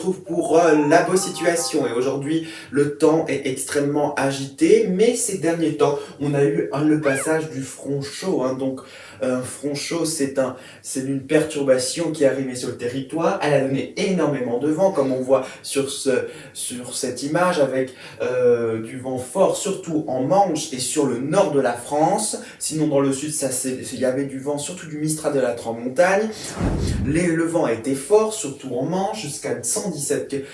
retrouve pour la Beau Situation. Et aujourd'hui, le temps est extrêmement agité, mais ces derniers temps, on a eu le passage du front chaud. Donc, front chaud, c'est une perturbation qui est arrivée sur le territoire. Elle a donné énormément de vent, comme on voit sur cette image, avec du vent fort, surtout en Manche et sur le nord de la France. Sinon, dans le sud, il y avait du vent, surtout du Mistral de la Transmontagne. Le vent a été fort, surtout en Manche, jusqu'à 117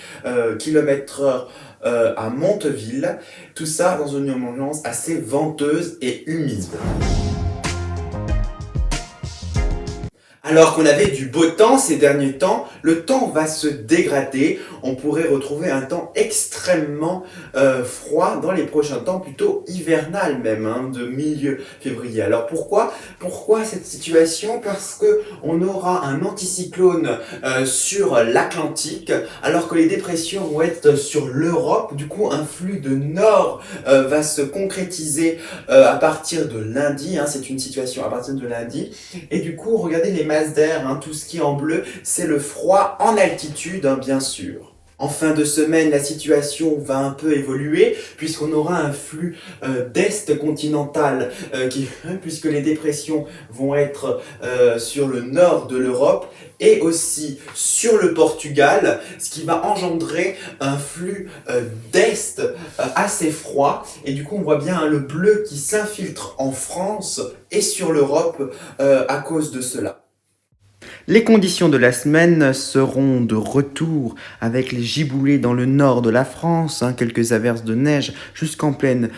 km/h à Monteville. Tout ça dans une ambiance assez venteuse et humide. Alors qu'on avait du beau temps ces derniers temps, le temps va se dégrader. On pourrait retrouver un temps extrêmement froid dans les prochains temps, plutôt hivernal même, de milieu février. Alors pourquoi cette situation? Parce que on aura un anticyclone sur l'Atlantique, alors que les dépressions vont être sur l'Europe. Du coup, un flux de nord va se concrétiser à partir de lundi. C'est une situation à partir de lundi. Et du coup, regardez les masses d'air, tout ce qui est en bleu, c'est le froid en altitude, bien sûr. En fin de semaine, la situation va un peu évoluer puisqu'on aura un flux d'est continental puisque les dépressions vont être sur le nord de l'Europe et aussi sur le Portugal, ce qui va engendrer un flux d'est assez froid. Et du coup, on voit bien le bleu qui s'infiltre en France et sur l'Europe à cause de cela. Les conditions de la semaine seront de retour avec les giboulées dans le nord de la France. Quelques averses de neige jusqu'en plaine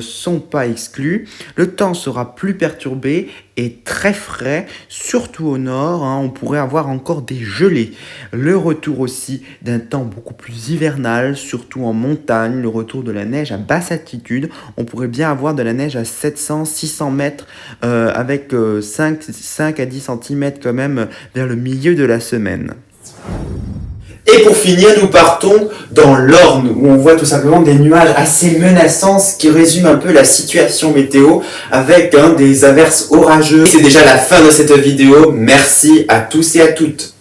sont pas exclues. Le temps sera plus perturbé et très frais, surtout au nord. On pourrait avoir encore des gelées. Le retour aussi d'un temps beaucoup plus hivernal, surtout en montagne. Le retour de la neige à basse altitude. On pourrait bien avoir de la neige à 700-600 mètres avec 5 à 10 cm quand même vers le milieu de la semaine. Et pour finir, nous partons dans l'Orne, où on voit tout simplement des nuages assez menaçants, ce qui résume un peu la situation météo, avec des averses orageuses. C'est déjà la fin de cette vidéo. Merci à tous et à toutes.